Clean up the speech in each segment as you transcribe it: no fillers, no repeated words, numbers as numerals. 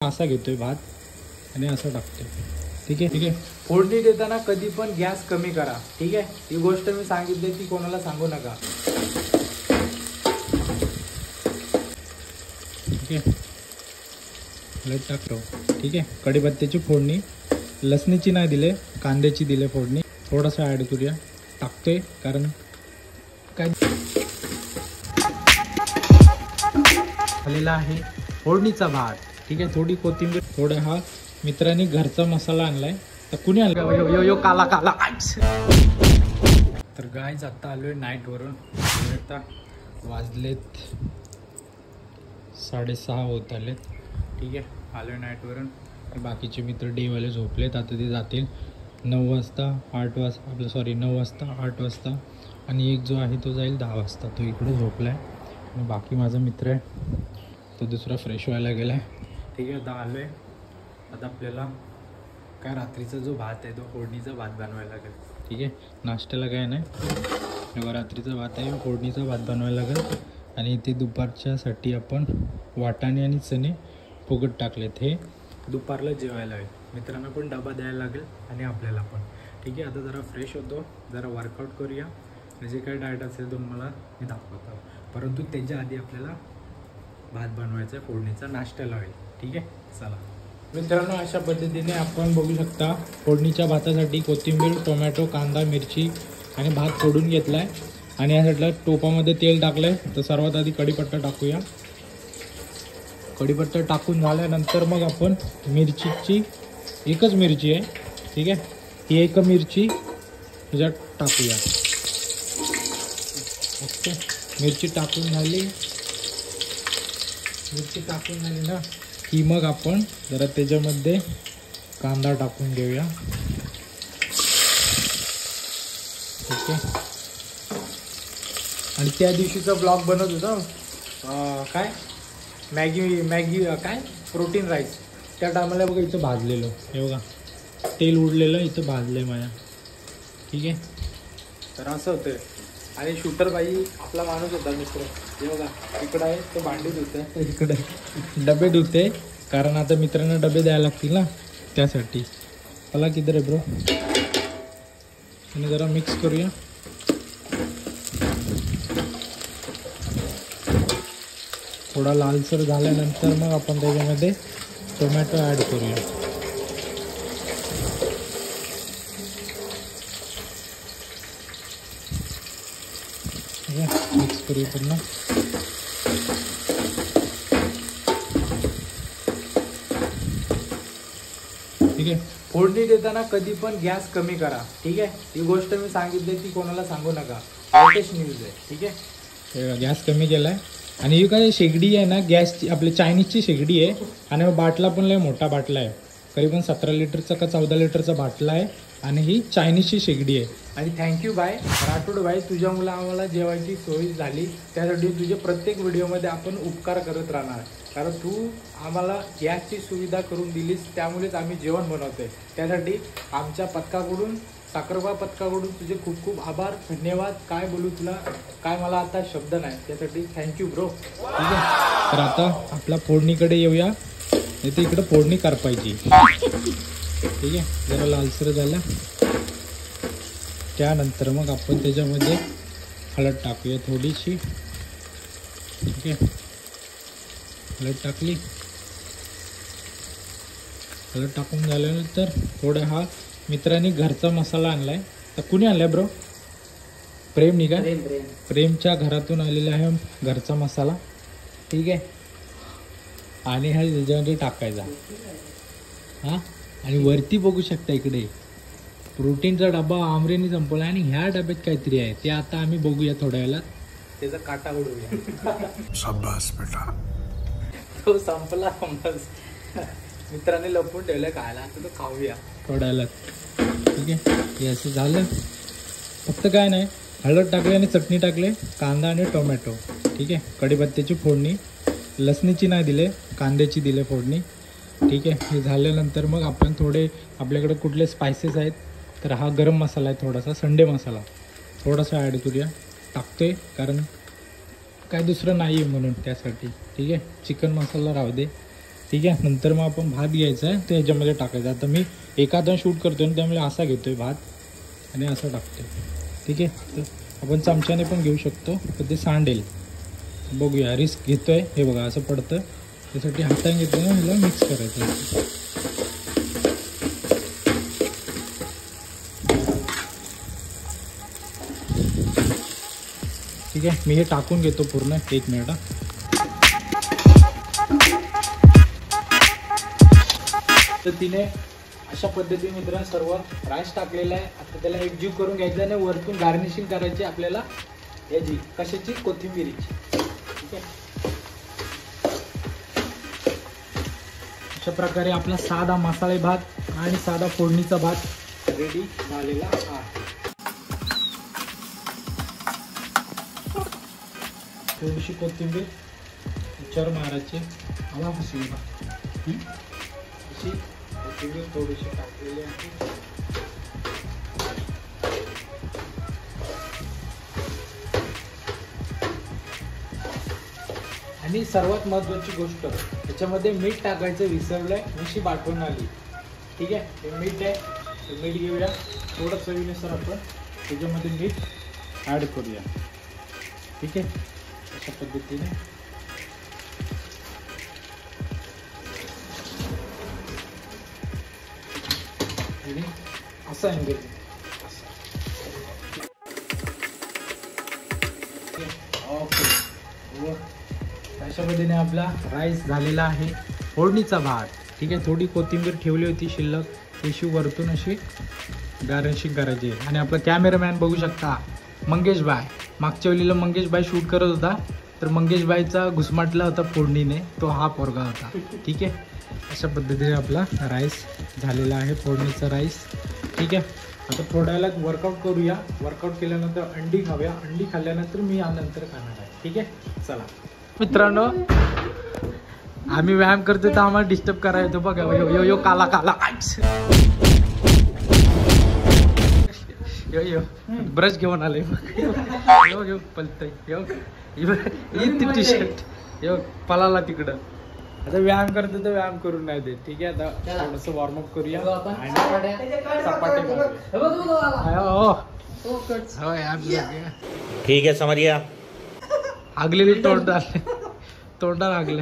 असा घेतोय भात आणि असं टाकतोय. ठीक आहे. फोडणी देताना कधी पण गॅस कमी करा. ठीक आहे, ही गोष्ट मी सांगितली ती कोणाला सांगू नका. ठीक आहे, हळद टाकतो. ठीक आहे, कढीपत्त्याची फोडणी, लसणीची नाही दिले, कांद्याची दिले फोडणी. थोडासा ॲड करूया, टाकतोय कारण काय झालेला आहे फोडणीचा भात. ठीक आहे, थोडी कोथिंबीर, थोडा हा मित्रांनी घरचा मसाला आणलाय. तर कुणी आणला? यो काला काला. तर गाईज आत्ता आलोय नाईटवरून. आता वाजलेत 6:30 होत आलेत. ठीक आहे, आलोय नाईटवरून. बाकीचे मित्र डेवाले झोपलेत. आता ते जातील 9 वाजता 8 वाजता, आपलं सॉरी 9 वाजता 8 वाजता. आणि एक जो आहे तो जाईल 10 वाजता. तो इकडे झोपला आहे. आणि बाकी माझा मित्र आहे तो दुसरा फ्रेश व्हायला गेला आहे. ठीक आहे, आता आलो आहे. आता आपल्याला काय रात्रीचा जो भात आहे तो फोडणीचा भात बनवायला लागेल. ठीक आहे, नाश्त्याला काय नाही, तेव्हा रात्रीचा भात आहे, फोडणीचा भात बनवायला लागेल. आणि इथे दुपारच्यासाठी आपण वाटाणे आणि चणे फुगत टाकलेत. हे दुपारला जेवायला आहे. मित्रांना पण डबा द्यायला लागेल आणि आपल्याला पण. ठीक आहे, आता जरा फ्रेश होतो, जरा वर्कआउट करूया. जे काही डाएट असेल तो मला मी दाखवतो. परंतु त्याच्या आधी आपल्याला भात बनवायचा आहे, फोडणीचा नाश्त्याला होईल. ठीक आहे, चला मित्रांनो. अशा पद्धतीने आपण बघू शकता फोडणीच्या भातासाठी कोथिंबीर, टोमॅटो, कांदा, मिरची आणि भात फोडून घेतला आहे. आणि या साईडला टोपामध्ये तेल टाकलं आहे. तर सर्वात आधी कढीपत्ता टाकूया. कढीपत्ता टाकून झाल्यानंतर मग आपण मिरचीची, एकच मिरची आहे. ठीक आहे, ही एक मिरची ह्याच्यात टाकूया. ओके, मिरची टाकून झाली ना की मग आपण जरा त्याच्यामध्ये कांदा टाकून घेऊया. ठीक आहे, आणि त्या दिवशीचा ब्लॉग बनत होता काय मॅगी काय प्रोटीन राईस, त्या टायमाला बघा इथं भाजलेलं, हे बघा तेल उडलेलं इथं भाजलं आहे माझ्या. ठीक आहे, तर असं होतं. आणि शूटर बाई आपला माणूस होता मित्र, हे बघा इकडं आहे, तो भांडी धुते, इकडे डबे धुते, कारण आता मित्रांना डबे द्यायला लागतील ना, त्यासाठी. मला किधर आहे ब्रो. आणि जरा मिक्स करूया. थोडा लालसर झाल्यानंतर मग आपण त्याच्यामध्ये टोमॅटो ॲड करूया. मिक्स करूया पुन्हा. ठीक आहे, फोडणी देताना कधी पण गॅस कमी करा. ठीक आहे, ही गोष्ट मी सांगितली ती कोणाला सांगू नका. लेटेस्ट न्यूज आहे. ठीक आहे, गॅस कमी केलाय. आणि ही काय शेगडी आहे ना, गॅसची आपली चायनीजची शेगडी आहे. आणि बाटला पण लय मोठा बाटला आहे, करीबन 17 लिटरचा का 14 लिटरचा बाटला आहे. आणि ही चायनीजची शेगडी आहे. आणि थँक्यू बाय राठोड बाई, तुझ्यामुळे आम्हाला जेवायची सोय झाली. त्यासाठी तुझे प्रत्येक व्हिडिओमध्ये आपण उपकार करत राहणार, कारण तू आम्हाला गॅसची सुविधा करून दिलीस, त्यामुळेच आम्ही जेवण बनवतोय. त्यासाठी आमच्या पथकाकडून, साखरबा पथकाकडून तुझे खूप खूप आभार, धन्यवाद. काय बोलू तुला, काय मला आता शब्द नाही. त्यासाठी थँक्यू ब्रो. ठीक आहे, तर आता आपल्या फोडणीकडे येऊया. इथे इकडं फोडणी करपायची. ठीक आहे, जरा लालसर झाला त्यानंतर मग आपण त्याच्यामध्ये हळद टाकूया थोडीशी. ठीक आहे, हळद टाकली. हळद टाकून झाल्यानंतर थोडा हा मित्रांनी घरचा मसाला आणलाय. तर कुणी आणलाय ब्रो? प्रेमनी का? प्रेमच्या घरातून आलेला आहे घरचा मसाला. ठीक आहे, आणि हा त्याच्यामध्ये टाकायचा. हां, आणि वरती बघू शकता इकडे प्रोटीनचा डबा आमरेने संपवला. आणि ह्या डब्यात काहीतरी आहे, ते आता आम्ही बघूया थोड्या वेळात. त्याचा काटा उडवूया. शाबास बेटा, तो संपला. मित्रांनी लपून ठेवलं खायला, आता तो खाऊया थोड्या वेळात. ठीक आहे, हे असं झालं. फक्त काय नाही, हळद टाकले आणि चटणी टाकले, कांदा आणि टोमॅटो. ठीक आहे, कढीपत्त्याची फोडणी, लसणीची नाही दिले, कांद्याची दिले फोडणी. ठीक आहे, हे झाल्यानंतर मग आपण थोडे आपल्याकडे कुठले स्पायसेस आहेत, तर हा गरम मसाला आहे, थोडासा संडे मसाला थोडासा ॲड करूया. टाकतोय कारण काय दुसरं नाही आहे म्हणून, त्यासाठी. ठीक आहे, चिकन मसाला राहू दे. ठीक आहे. नंतर मग आपण भात घ्यायचा आहे ते ह्याच्यामध्ये टाकायचं. आता मी एखादा शूट करतोय ना त्यामुळे असा घेतोय भात आणि असं टाकतोय. ठीक आहे. तर आपण चमच्याने पण घेऊ शकतो पण ते सांडेल. बघूया रिस्क घेतोय. हे बघा असं पडतं त्यासाठी हाताने घेतोय ना ह्याला मिक्स करायचं. ठीक आहे. मी हे टाकून घेतो पूर्ण 1 मिनिट. तर तिने अशा पद्धतीने मित्रांनो सर्व राईस टाकलेला आहे. आता त्याला एकजीव करून घ्यायचं आणि वरतून गार्निशिंग करायची आपल्याला याची कशाची, कोथिंबिरीची. ठीक आहे. अशा प्रकारे आपला साधा मसाले भात आणि साधा फोडणीचा भात रेडी झालेला आहे. थोडीशी कोथिंबीर विचार मारायची हवा फसली अशी कोथिंबीर थोडीशी टाकलेली आहे. आणि सर्वात महत्त्वाची गोष्ट त्याच्यामध्ये मीठ टाकायचं विसरलंय. मिशी पाठवून आली. ठीक आहे. हे मीठ आहे. मीठ घेऊया थोडं चवीनुसार आपण त्याच्यामध्ये मीठ ॲड करूया. ठीक आहे. अशा पद्धतीने असं आहे. ओके. अशा पद्धतीने आपला राईस झालेला आहे. फोडणीचा भात. ठीक आहे. थोडी कोथिंबीर ठेवली होती शिल्लक त्याशी वरतून अशी गार्निशिंग करायची. आणि आपला कॅमेरामॅन बघू शकता मंगेश भाई. मागच्या वेळेला मंगेश भाई शूट करत होता तर मंगेश भाईचा घुसमटला होता फोडणीने. तो हा पोरगा होता. ठीक आहे. अशा पद्धतीने आपला राईस झालेला आहे. फोडणीचा राईस. ठीक आहे. आता थोड्या वेळात वर्कआउट करूया. वर्कआउट केल्यानंतर अंडी खाऊया. अंडी खाल्ल्यानंतर मी यानंतर खाणार आहे. ठीक आहे. चला मित्रांनो आम्ही व्यायाम करतो तर आम्हाला डिस्टर्ब करायला येतो. बघा यो यो काला काला यो यो ब्रश घेऊन आले. यो यो पलतय यो टी शर्ट यो पलाला तिकडं. आता व्यायाम करतो तर व्यायाम करून नाही देत. ठीक आहे. आता थोडंसं वॉर्मअप करूया आणि सपाटे ठीक है समझ गया. आगलेली तोंडाला आगले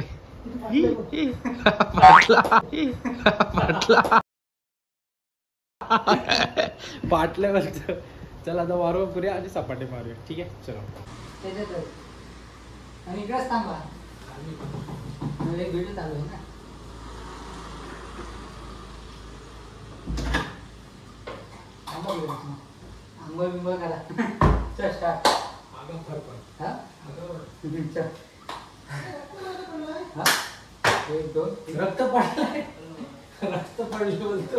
पाटल्यावरच. चला आता वॉर्मअप करूया आणि सपाटे मारूया. ठीक आहे. चलो आंघोळ बिंघोळ करा. चल स्टार्ट. हा 1 2 रक्त पडलंय. रक्त पडलं बोलतो.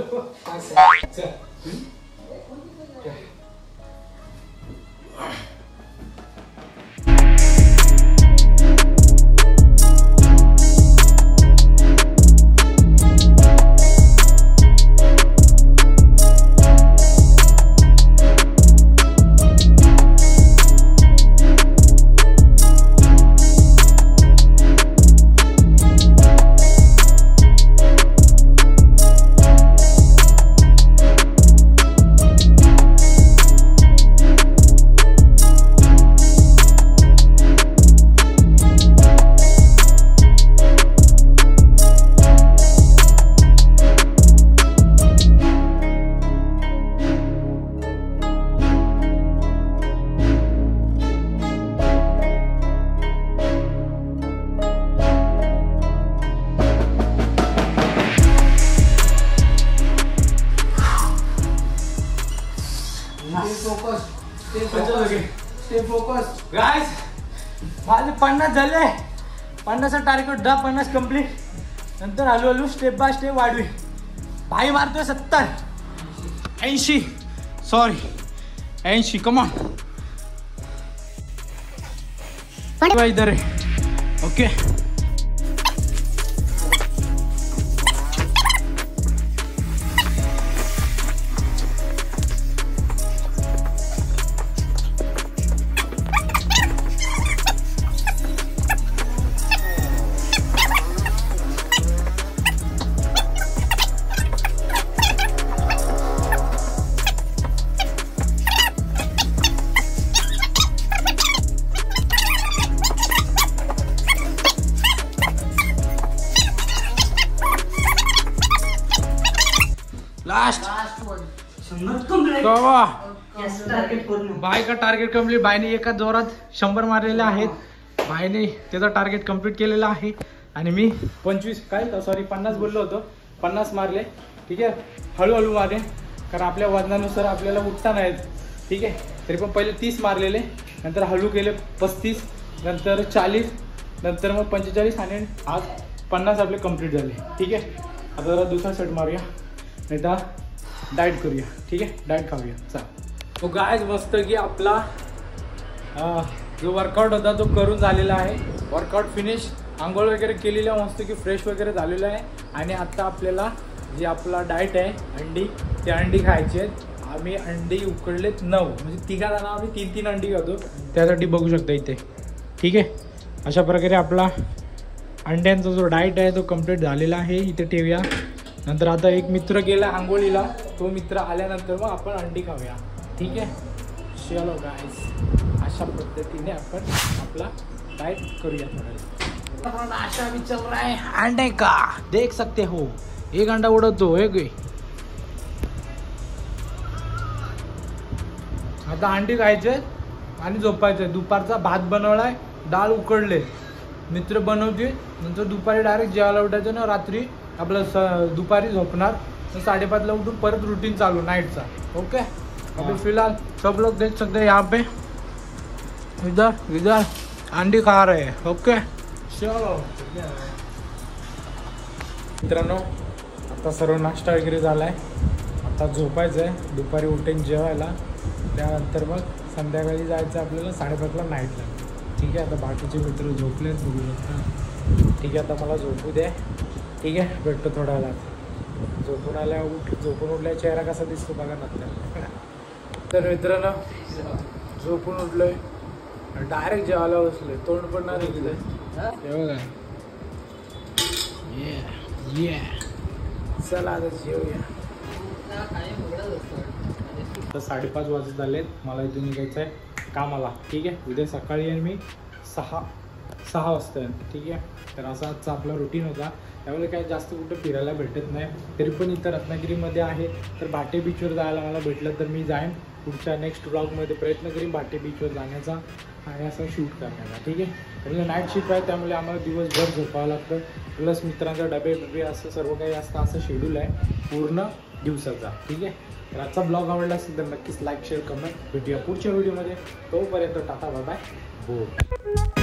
गाइस माझे 50 झाले. 50चा टार्गेट 50 कंप्लीट. नंतर हळूहळू स्टेप बाय स्टेप वाढवी. भाई मारतोय 70 80 सॉरी 80. कमॉन इधर है. Okay last last one 100 complete कवा यस टार्गेट पूर्ण बाय का टार्गेट कम्प्लीट. बायने एका जोरात 100 मारलेले आहेत. बायने त्याचा टार्गेट कम्प्लीट केलेला आहे आणि मी 50 बोललो होतो, 50 मारले. ठीक आहे, हळूहळू मारे कारण आपल्या वजनानुसार आपल्याला उठता नाहीत. ठीक आहे, तरी पण पहिले 30 मारलेले, नंतर हळू केले 35, नंतर 40, नंतर मग 45 आणि आज 50 आपले कम्प्लीट झाले. ठीक आहे, आता जरा दुसरा सेट मारूया, नाही तर डाएट करूया. ठीक आहे, डाएट खाऊया. चल तो गायच मस्त की आपला जो वर्कआउट होता तो करून झालेला आहे. वर्कआउट फिनिश, आंघोळ वगैरे केलेलं आहे, मस्त की फ्रेश वगैरे झालेलं आहे. आणि आत्ता आपल्याला जी आपला डाएट आहे अंडी, ते अंडी खायची आहेत. आम्ही अंडी उकडलेत 9, म्हणजे तिघा जण आम्ही 3-3 अंडी खातो. त्यासाठी बघू शकता इथे. ठीक आहे, अशा प्रकारे आपला अंड्यांचा जो डाएट आहे तो कम्प्लीट झालेला आहे. इथे ठेवूया. नंतर आता एक मित्र गेला आंघोळीला, तो मित्र आल्यानंतर मग आपण अंडी खाऊया. ठीक आहे, चलो गाइस, अशा पद्धतीने आपण आपला डाएट करूया. थोड़ा नाश्ता भी चल रहा है अंडे का, देख सकते हो. एक अंडा उडवतो एक. आता अंडी खायचे आणि झोपायचे. दुपारचा भात बनवलाय, डाळ उकडले, मित्र बनवते. नंतर दुपारी डायरेक्ट जेवायला उठायचं ना. रात्री आपलं दुपारी झोपणार, तर 5:30ला उठून परत रुटीन चालू नाईटचा. ओके, अभी फिलहाल सब लोग देख सकते हैं यहाँ पे इधर अंडी खा रहे हैं. ओके, चलो मित्रांनो, आता सर्व नाश्ता वगैरे झाला आहे. आता झोपायचं आहे, दुपारी उठेन जेवायला, त्यानंतर मग संध्याकाळी जायचं आपल्याला 5:30ला नाईटला. ठीक आहे, आता बाकीचे मित्र झोपलेत बघू शकता. ठीक आहे, आता मला झोपू द्या. ठीक आहे, भेटतो थोड्या वेळात. झोपून उठल्या चेहरा कसा दिसतो बघा नंतर. तर मित्रांनो, झोपून उठलोय, डायरेक्ट जेवायला बसलोय, तोंड पण नाही दिलंय. बघा, चला आता जेवूया. तर 5:30 वाजत झालेत, मला इथून निघायचं आहे कामाला. ठीक आहे, उद्या सकाळी येईन मी 6 वाजता. ठीक आहे, तर असा आजचा आपला रुटीन होता. त्यामुळे काय जास्त कुठं फिरायला भेटत नाही. तरी पण इथं रत्नागिरीमध्ये आहे, तर भाटे बीचवर जायला मला भेटलं तर मी जाईन. पुढच्या नेक्स्ट ब्लॉगमध्ये प्रयत्न करीन भाटे बीचवर जाण्याचा आणि असं शूट करण्याचा. ठीक आहे, म्हणजे नाईट शिफ्ट आहे, त्यामुळे आम्हाला दिवसभर झोपावं लागतं. प्लस मित्रांचा डबे असं सर्व काही असतं. असं शेड्यूल आहे पूर्ण दिवसाचा. ठीक आहे, तर आजचा ब्लॉग आवडला असेल तर नक्कीच लाईक, शेअर, कमेंट. भेटूया पुढच्या व्हिडिओमध्ये. तोपर्यंत टाटा, बाय बाय, बोल.